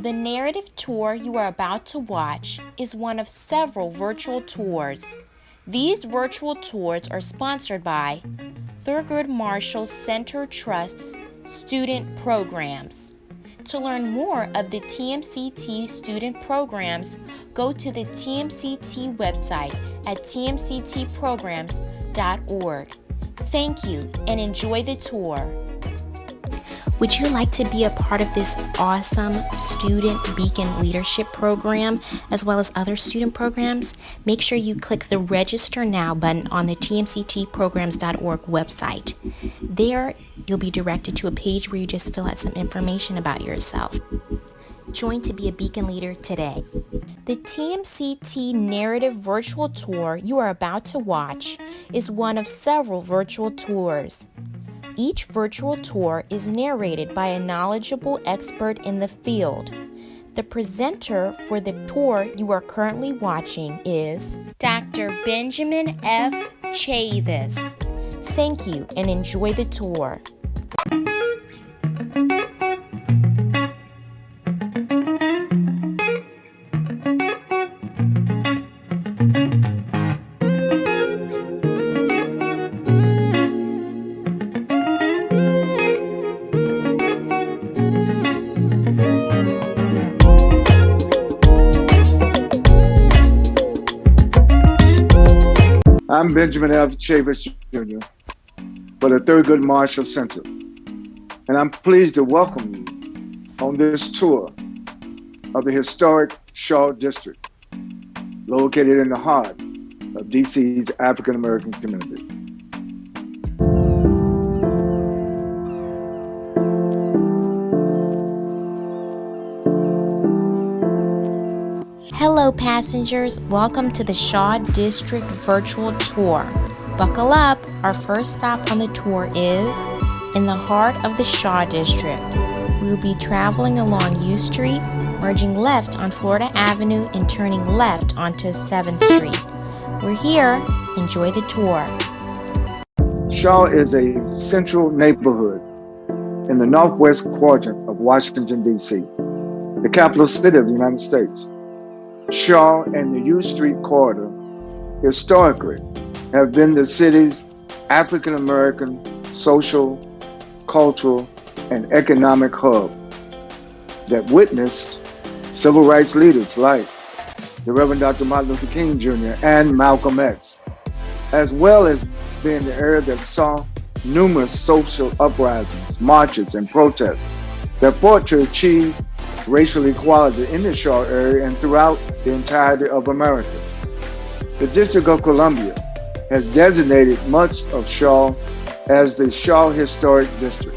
The narrative tour you are about to watch is one of several virtual tours. These virtual tours are sponsored by Thurgood Marshall Center Trust's student programs. To learn more of the TMCT student programs, go to the TMCT website at tmctprograms.org. Thank you and enjoy the tour. Would you like to be a part of this awesome Student Beacon Leadership Program, as well as other student programs? Make sure you click the Register Now button on the tmctprograms.org website. There, you'll be directed to a page where you just fill out some information about yourself. Join to be a Beacon Leader today. The TMCT Narrative Virtual Tour you are about to watch is one of several virtual tours. Each virtual tour is narrated by a knowledgeable expert in the field. The presenter for the tour you are currently watching is Dr. Benjamin F. Chavis. Thank you and enjoy the tour. I'm Benjamin F. Chavis Jr. for the Thurgood Marshall Center, and I'm pleased to welcome you on this tour of the historic Shaw District, located in the heart of DC's African American community. Hello passengers, welcome to the Shaw District Virtual Tour. Buckle up, our first stop on the tour is in the heart of the Shaw District. We will be traveling along U Street, merging left on Florida Avenue and turning left onto 7th Street. We're here, enjoy the tour. Shaw is a central neighborhood in the northwest quadrant of Washington, D.C., the capital city of the United States. Shaw and the U Street corridor historically have been the city's African American social, cultural, and economic hub that witnessed civil rights leaders like the Reverend Dr. Martin Luther King Jr. and Malcolm X, as well as being the area that saw numerous social uprisings, marches, and protests that fought to achieve racial equality in the Shaw area and throughout the entirety of America. The District of Columbia has designated much of Shaw as the Shaw Historic District.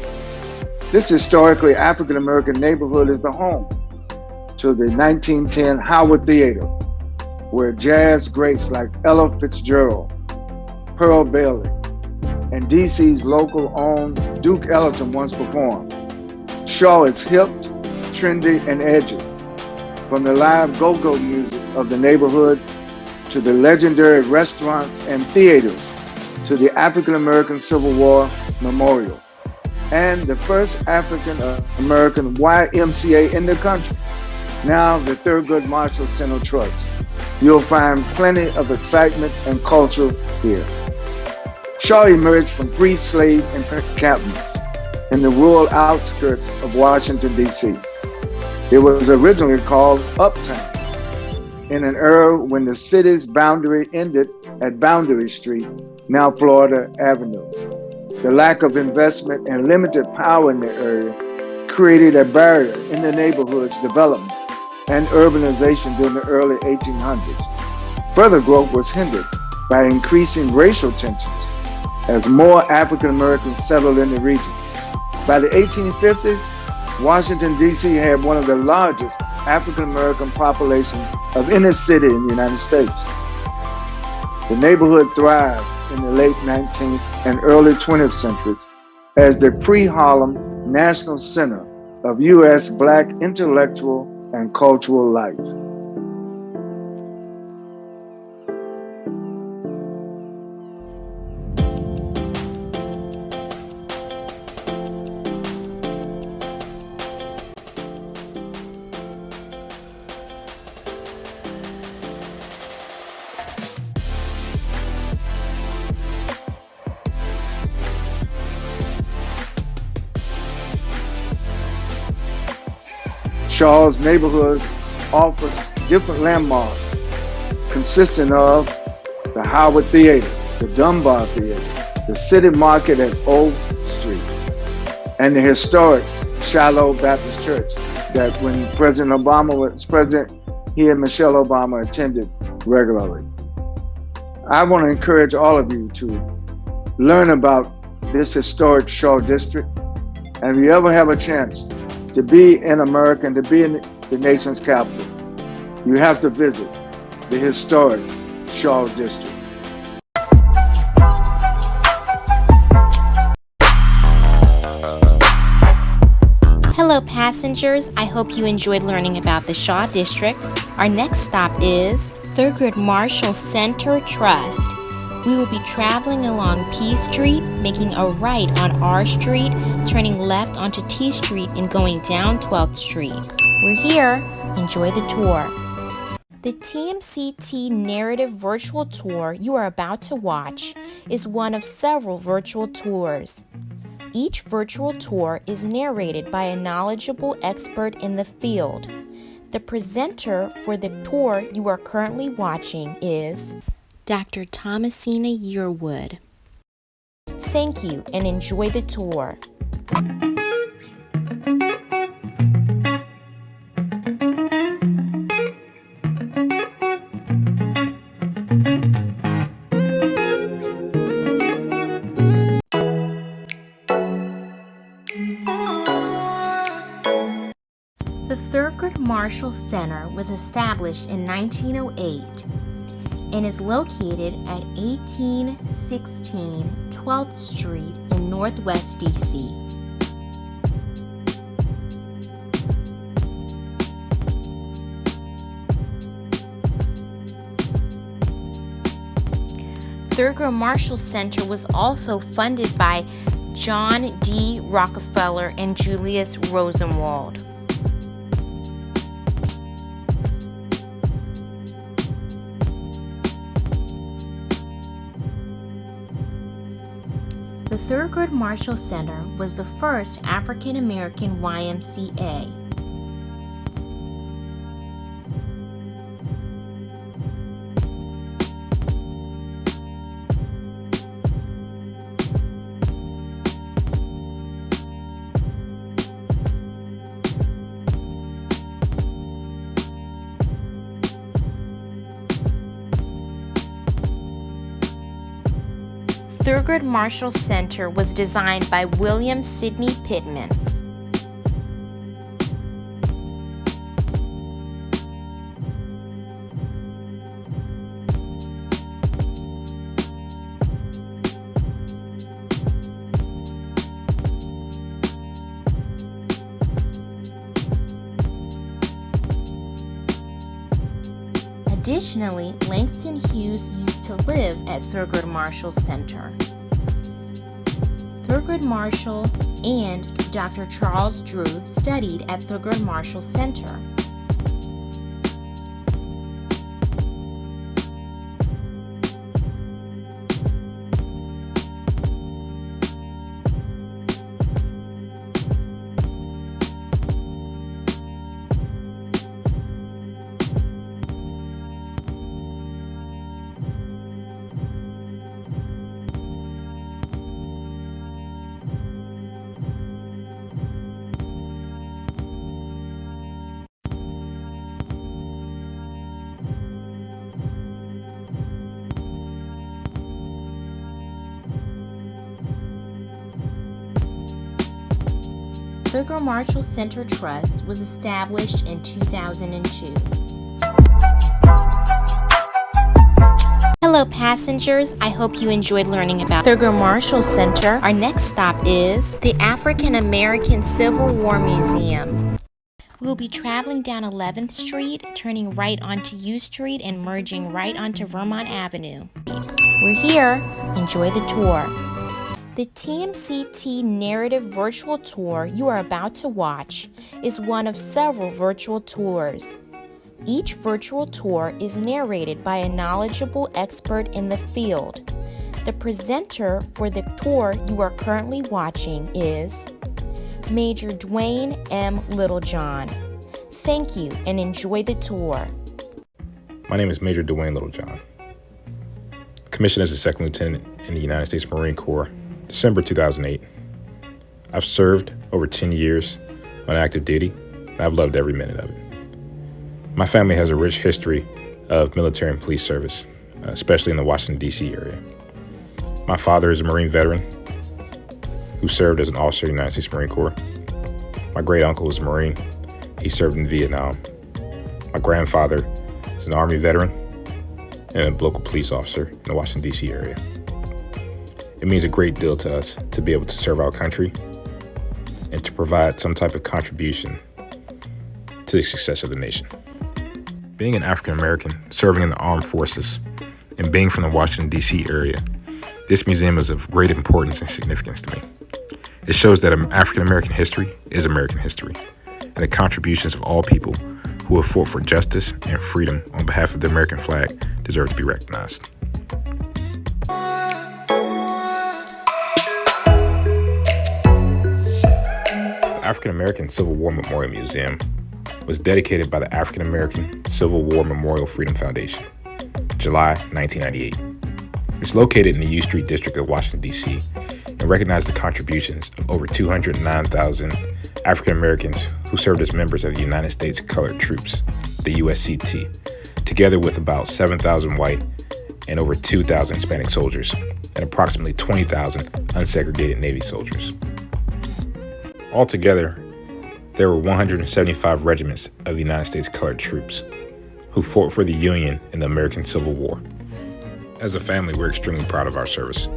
This historically African American neighborhood is the home to the 1910 Howard Theater, where jazz greats like Ella Fitzgerald, Pearl Bailey, and DC's local owned Duke Ellington once performed. Shaw is hip, trendy, and edgy, from the live go-go music of the neighborhood to the legendary restaurants and theaters to the African American Civil War Memorial and the first African American YMCA in the country, now the Thurgood Marshall Center Trust. You'll find plenty of excitement and culture here. Shaw emerged from free slave encampments in the rural outskirts of Washington, D.C. It was originally called Uptown in an era when the city's boundary ended at Boundary Street, now Florida Avenue. The lack of investment and limited power in the area created a barrier in the neighborhood's development and urbanization during the early 1800s. Further growth was hindered by increasing racial tensions as more African Americans settled in the region. By the 1850s, Washington, D.C. had one of the largest African American population of any city in the United States. The neighborhood thrived in the late 19th and early 20th centuries as the pre-Harlem national center of U.S. Black intellectual and cultural life. Shaw's neighborhood offers different landmarks consisting of the Howard Theater, the Dunbar Theater, the City Market at O Street, and the historic Shiloh Baptist Church that when President Obama was president, he and Michelle Obama attended regularly. I want to encourage all of you to learn about this historic Shaw District, and if you ever have a chance to be in America and to be in the nation's capital, you have to visit the historic Shaw District. Hello passengers, I hope you enjoyed learning about the Shaw District. Our next stop is Thurgood Marshall Center Trust. We will be traveling along P Street, making a right on R Street, turning left onto T Street and going down 12th Street. We're here. Enjoy the tour. The TMCT Narrative Virtual Tour you are about to watch is one of several virtual tours. Each virtual tour is narrated by a knowledgeable expert in the field. The presenter for the tour you are currently watching is Dr. Thomasina Yearwood. Thank you and enjoy the tour. The Thurgood Marshall Center was established in 1908 and is located at 1816 12th Street in Northwest DC. Thurgood Marshall Center was also funded by John D. Rockefeller and Julius Rosenwald. The Thurgood Marshall Center was the first African American YMCA. Thurgood Marshall Center was designed by William Sidney Pittman. Additionally, Langston Hughes used to live at Thurgood Marshall Center. Thurgood Marshall and Dr. Charles Drew studied at Thurgood Marshall Center. Thurgood Marshall Center Trust was established in 2002. Hello passengers, I hope you enjoyed learning about Thurgood Marshall Center. Our next stop is the African American Civil War Museum. We will be traveling down 11th Street, turning right onto U Street and merging right onto Vermont Avenue. We're here, enjoy the tour. The TMCT Narrative Virtual Tour you are about to watch is one of several virtual tours. Each virtual tour is narrated by a knowledgeable expert in the field. The presenter for the tour you are currently watching is Major Dwayne M. Littlejohn. Thank you and enjoy the tour. My name is Major Dwayne Littlejohn. Commissioned as a second lieutenant in the United States Marine Corps, December 2008. I've served over 10 years on active duty, and I've loved every minute of it. My family has a rich history of military and police service, especially in the Washington, D.C. area. My father is a Marine veteran who served as an officer in the United States Marine Corps. My great uncle was a Marine. He served in Vietnam. My grandfather is an Army veteran and a local police officer in the Washington, D.C. area. It means a great deal to us to be able to serve our country and to provide some type of contribution to the success of the nation. Being an African American, serving in the armed forces, and being from the Washington, D.C. area, this museum is of great importance and significance to me. It shows that African American history is American history, and the contributions of all people who have fought for justice and freedom on behalf of the American flag deserve to be recognized. The African American Civil War Memorial Museum was dedicated by the African American Civil War Memorial Freedom Foundation, July 1998. It's located in the U Street district of Washington, D.C., and recognized the contributions of over 209,000 African Americans who served as members of the United States Colored Troops, the USCT, together with about 7,000 white and over 2,000 Hispanic soldiers, and approximately 20,000 unsegregated Navy soldiers. Altogether, there were 175 regiments of the United States Colored Troops who fought for the Union in the American Civil War. As a family, we're extremely proud of our service.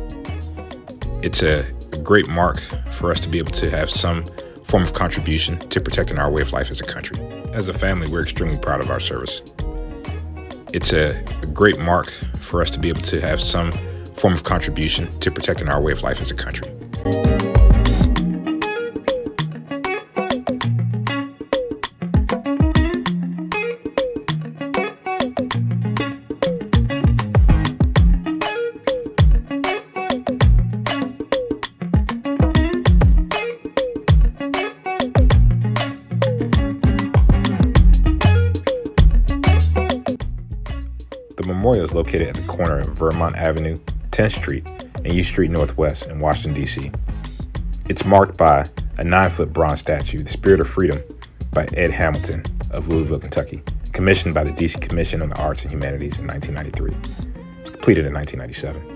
It's a great mark for us to be able to have some form of contribution to protecting our way of life as a country. As a family, we're extremely proud of our service. It's a great mark for us to be able to have some form of contribution to protecting our way of life as a country. The memorial is located at the corner of Vermont Avenue, 10th Street, and U Street Northwest in Washington, D.C. It's marked by a 9-foot bronze statue, The Spirit of Freedom, by Ed Hamilton of Louisville, Kentucky, commissioned by the D.C. Commission on the Arts and Humanities in 1993. It was completed in 1997.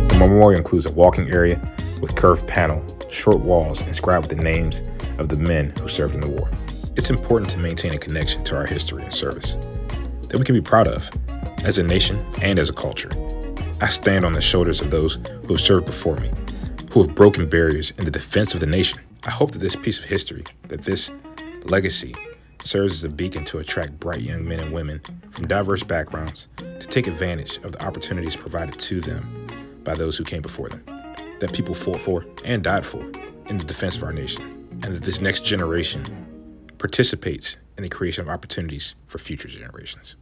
The memorial includes a walking area with curved panel, short walls inscribed with the names of the men who served in the war. It's important to maintain a connection to our history and service that we can be proud of as a nation and as a culture. I stand on the shoulders of those who have served before me, who have broken barriers in the defense of the nation. I hope that this piece of history, that this legacy, serves as a beacon to attract bright young men and women from diverse backgrounds to take advantage of the opportunities provided to them by those who came before them, that people fought for and died for in the defense of our nation, and that this next generation participates in the creation of opportunities for future generations.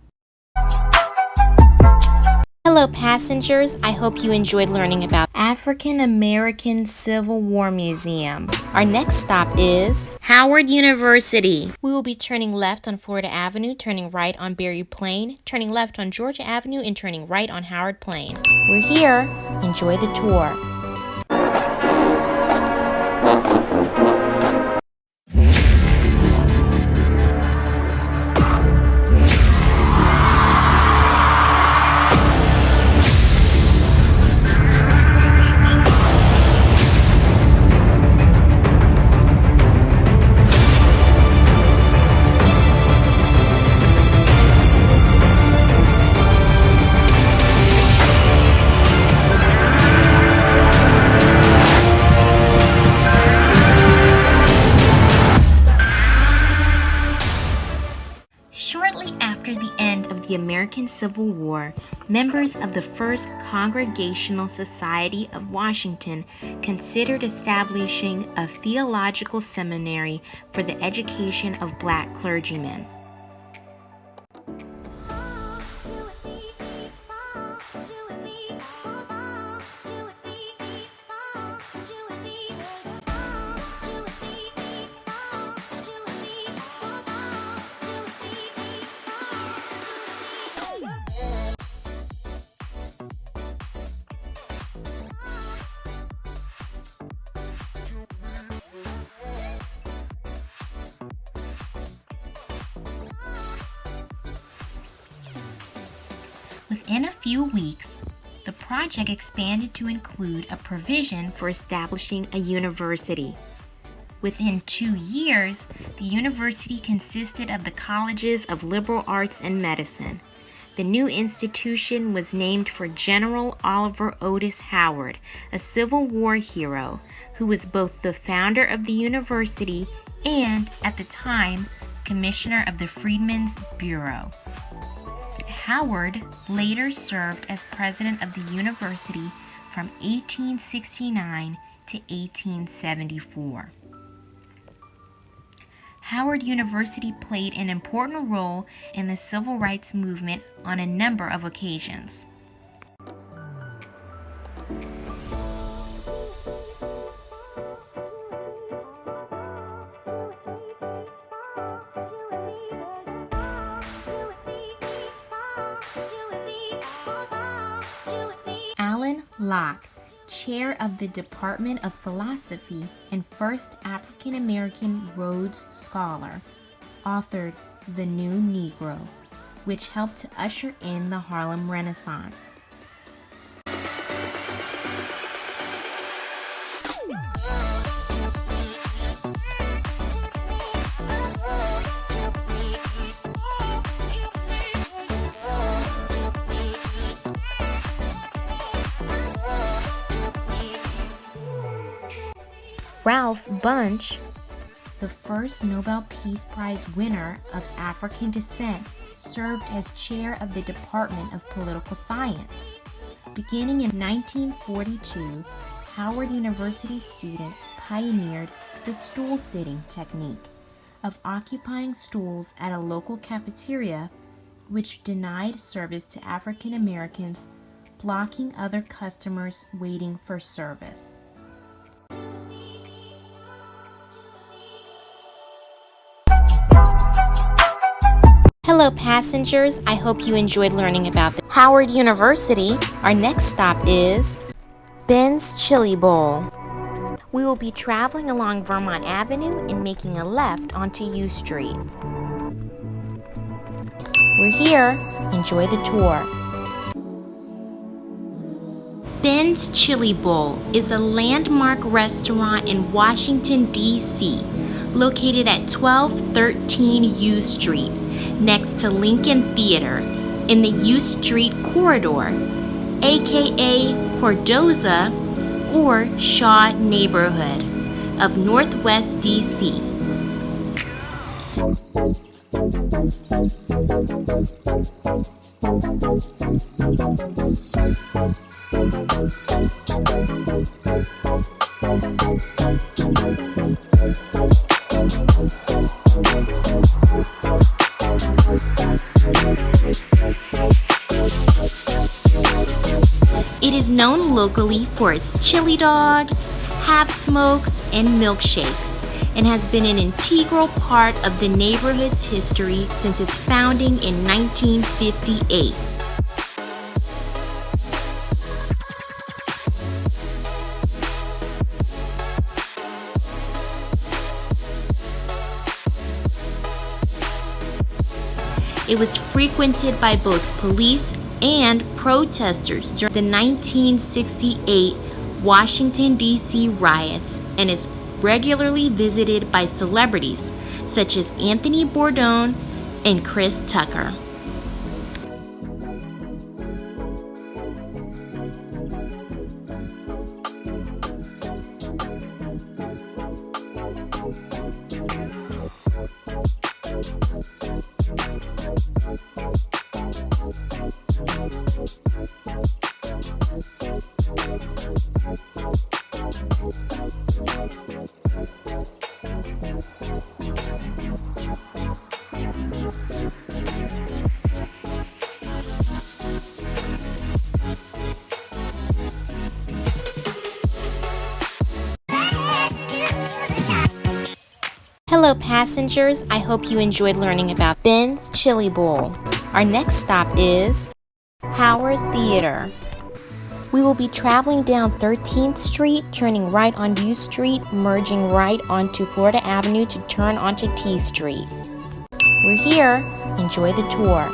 Hello passengers, I hope you enjoyed learning about African American Civil War Museum. Our next stop is Howard University. We will be turning left on Florida Avenue, turning right on Berry Plain, turning left on Georgia Avenue, and turning right on Howard Plain. We're here, enjoy the tour. American Civil War, members of the First Congregational Society of Washington considered establishing a theological seminary for the education of black clergymen. Within a few weeks, the project expanded to include a provision for establishing a university. Within 2 years, the university consisted of the colleges of liberal arts and medicine. The new institution was named for General Oliver Otis Howard, a Civil War hero who was both the founder of the university and, at the time, commissioner of the Freedmen's Bureau. Howard later served as president of the university from 1869 to 1874. Howard University played an important role in the civil rights movement on a number of occasions. Allen Locke, chair of the Department of Philosophy and first African American Rhodes Scholar, authored The New Negro, which helped to usher in the Harlem Renaissance. Ralph Bunche, the first Nobel Peace Prize winner of African descent, served as chair of the Department of Political Science. Beginning in 1942, Howard University students pioneered the stool-sitting technique of occupying stools at a local cafeteria, which denied service to African Americans, blocking other customers waiting for service. Hello passengers, I hope you enjoyed learning about the Howard University. Our next stop is Ben's Chili Bowl. We will be traveling along Vermont Avenue and making a left onto U Street. We're here, enjoy the tour. Ben's Chili Bowl is a landmark restaurant in Washington, D.C., located at 1213 U Street, next to Lincoln Theater in the U Street corridor, aka Cordoza or Shaw neighborhood of Northwest DC. It is known locally for its chili dogs, half smokes, and milkshakes, and has been an integral part of the neighborhood's history since its founding in 1958. It was frequented by both police and protesters during the 1968 Washington, D.C. riots and is regularly visited by celebrities such as Anthony Bourdain and Chris Tucker. Hello passengers, I hope you enjoyed learning about Ben's Chili Bowl. Our next stop is Howard Theater. We will be traveling down 13th Street, turning right on U Street, merging right onto Florida Avenue to turn onto T Street. We're here. Enjoy the tour.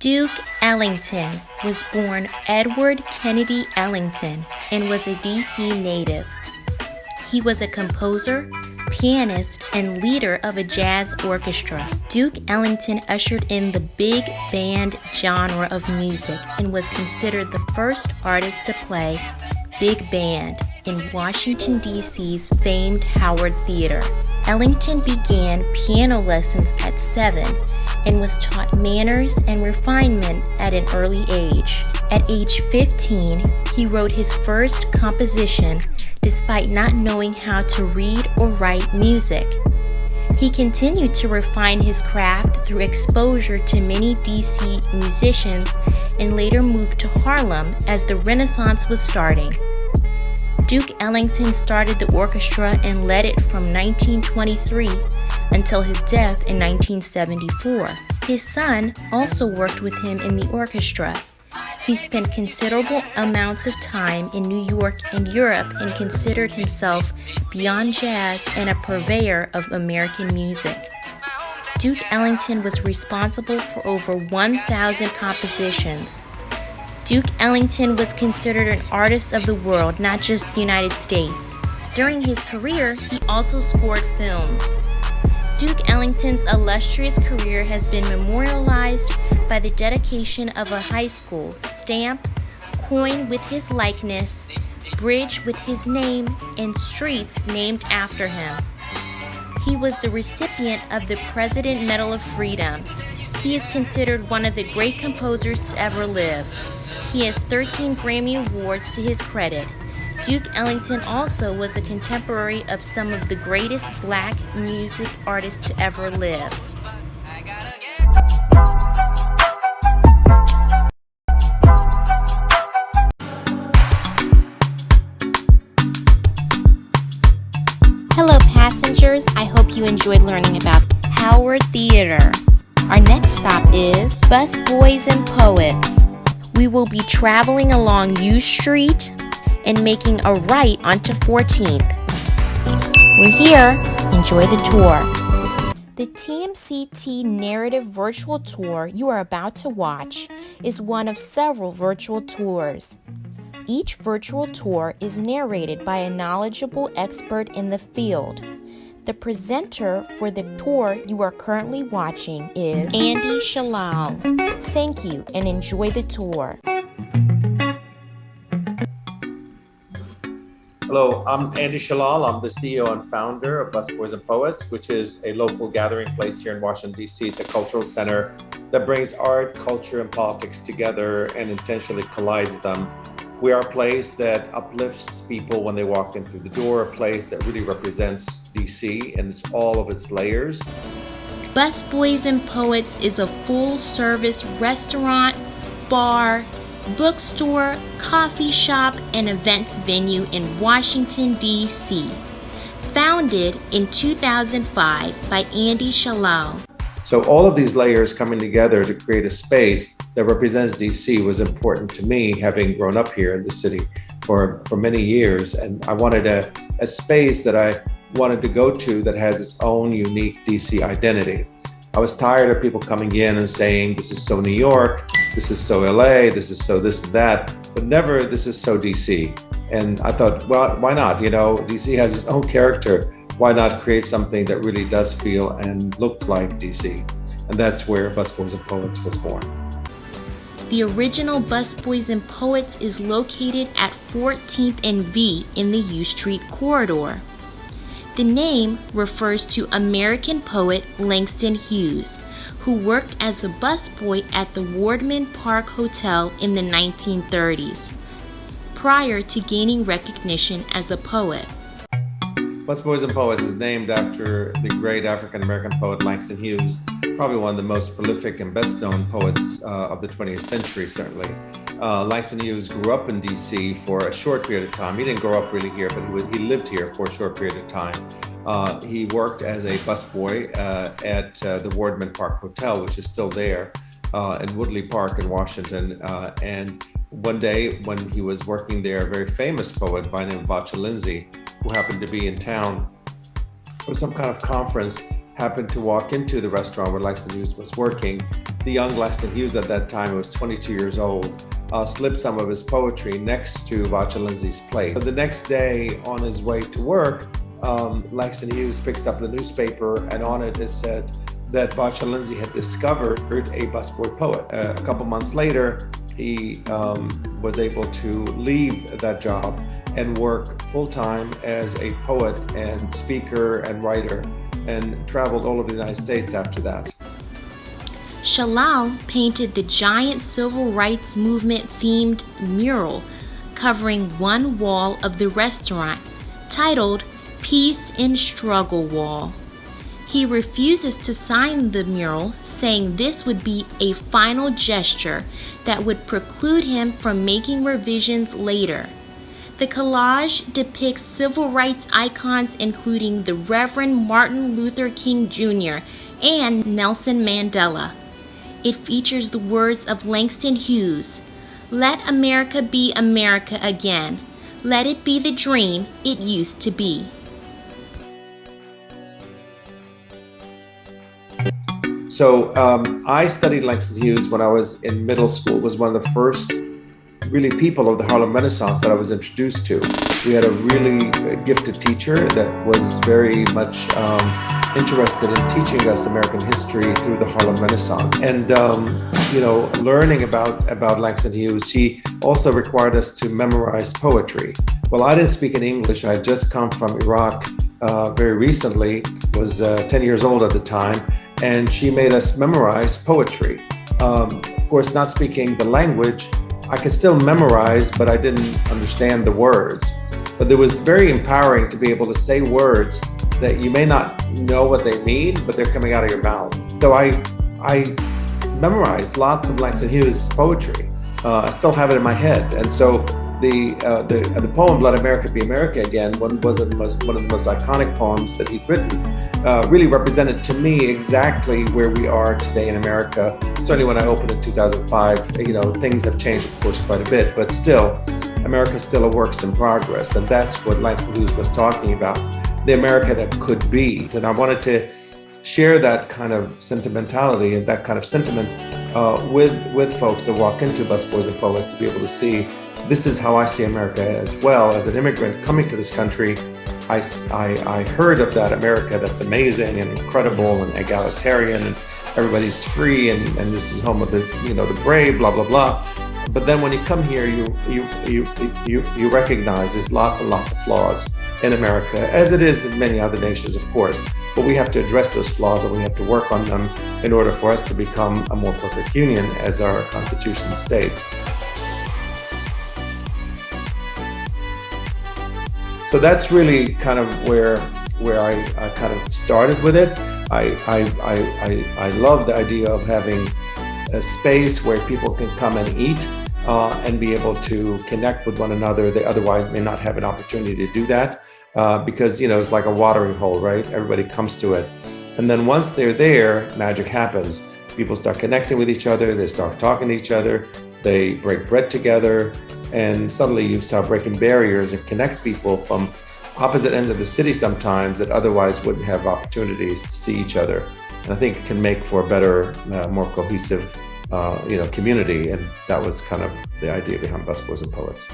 Duke Ellington was born Edward Kennedy Ellington and was a D.C. native. He was a composer, pianist, and leader of a jazz orchestra. Duke Ellington ushered in the big band genre of music and was considered the first artist to play big band in Washington, D.C.'s famed Howard Theater. Ellington began piano lessons at 7 and was taught manners and refinement at an early age. At age 15, he wrote his first composition despite not knowing how to read or write music. He continued to refine his craft through exposure to many DC musicians and later moved to Harlem as the Renaissance was starting. Duke Ellington started the orchestra and led it from 1923 until his death in 1974. His son also worked with him in the orchestra. He spent considerable amounts of time in New York and Europe and considered himself beyond jazz and a purveyor of American music. Duke Ellington was responsible for over 1,000 compositions. Duke Ellington was considered an artist of the world, not just the United States. During his career, he also scored films. Duke Ellington's illustrious career has been memorialized by the dedication of a high school, stamp, coin with his likeness, bridge with his name, and streets named after him. He was the recipient of the President Medal of Freedom. He is considered one of the great composers to ever live. He has 13 Grammy Awards to his credit. Duke Ellington also was a contemporary of some of the greatest black music artists to ever live. Hello passengers, I hope you enjoyed learning about Howard Theater. Our next stop is Busboys and Poets. We will be traveling along U Street and making a right onto 14th. We're here. Enjoy the tour. The TMCT Narrative Virtual Tour you are about to watch is one of several virtual tours. Each virtual tour is narrated by a knowledgeable expert in the field. The presenter for the tour you are currently watching is Andy Shalal. Thank you and enjoy the tour. Hello, I'm Andy Shalal. I'm the CEO and founder of Busboys and Poets, which is a local gathering place here in Washington, D.C. It's a cultural center that brings art, culture, and politics together and intentionally collides them. We are a place that uplifts people when they walk in through the door, a place that really represents D.C. and it's all of its layers. Busboys and Poets is a full-service restaurant, bar, bookstore, coffee shop, and events venue in Washington, D.C. Founded in 2005 by Andy Shalal. So all of these layers coming together to create a space that represents DC was important to me, having grown up here in the city for many years. And I wanted a space that I wanted to go to that has its own unique DC identity. I was tired of people coming in and saying, this is so New York, this is so LA, this is so this and that, but never this is so DC. And I thought, well, why not? You know, DC has its own character. Why not create something that really does feel and look like DC? And that's where Busboys and Poets was born. The original Busboys and Poets is located at 14th and V in the U Street corridor. The name refers to American poet Langston Hughes, who worked as a busboy at the Wardman Park Hotel in the 1930s, prior to gaining recognition as a poet. Busboys and Poets is named after the great African-American poet Langston Hughes, probably one of the most prolific and best-known poets of the 20th century, certainly. Langston Hughes grew up in D.C. for a short period of time. He didn't grow up really here, but he lived here for a short period of time. He worked as a busboy at the Wardman Park Hotel, which is still there in Woodley Park in Washington. And one day when he was working there, a very famous poet by the name of Vacha Lindsay, who happened to be in town for some kind of conference, happened to walk into the restaurant where Langston Hughes was working. The young Langston Hughes at that time, who was 22 years old, slipped some of his poetry next to Vacha Lindsay's plate. So the next day on his way to work, Langston Hughes picks up the newspaper, and on it is said that Vacha Lindsay had discovered a busboy poet. A couple months later, he was able to leave that job and work full-time as a poet and speaker and writer, and traveled all over the United States after that. Shalal painted the giant civil rights movement themed mural covering one wall of the restaurant, titled Peace in Struggle Wall. He refuses to sign the mural, saying this would be a final gesture that would preclude him from making revisions later. The collage depicts civil rights icons including the Reverend Martin Luther King Jr. and Nelson Mandela. It features the words of Langston Hughes, "Let America be America again. Let it be the dream it used to be." So I studied Langston Hughes when I was in middle school. It was one of the first really people of the Harlem Renaissance that I was introduced to. We had a really gifted teacher that was very much interested in teaching us American history through the Harlem Renaissance. And learning about Langston Hughes, he also required us to memorize poetry. Well, I didn't speak in English. I had just come from Iraq very recently, was 10 years old at the time, and she made us memorize poetry. Of course, not speaking the language, I could still memorize, but I didn't understand the words. But it was very empowering to be able to say words that you may not know what they mean, but they're coming out of your mouth. So I memorized lots of Langston Hughes poetry. I still have it in my head. And so the poem "Let America Be America Again," one of the most iconic poems that he'd written, really represented to me exactly where we are today in America. Certainly when I opened in 2005, things have changed, of course, quite a bit, but still, America's still a work in progress. And that's what Langston Hughes was talking about, the America that could be. And I wanted to share that kind of sentimentality and that kind of sentiment with folks that walk into Busboys and Poets, to be able to see this is how I see America as well. As an immigrant coming to this country, I heard of that America that's amazing and incredible and egalitarian and everybody's free and this is home of the the brave, blah blah blah. But then when you come here, you recognize there's lots and lots of flaws in America, as it is in many other nations, of course. But we have to address those flaws and we have to work on them in order for us to become a more perfect union, as our Constitution states. So that's really kind of where I kind of started with it. I love the idea of having a space where people can come and eat and be able to connect with one another. They otherwise may not have an opportunity to do that because it's like a watering hole, right? Everybody comes to it. And then once they're there, magic happens. People start connecting with each other. They start talking to each other. They break bread together. And suddenly you start breaking barriers and connect people from opposite ends of the city sometimes that otherwise wouldn't have opportunities to see each other. And I think it can make for a better, more cohesive, community. And that was kind of the idea behind Busboys and Poets.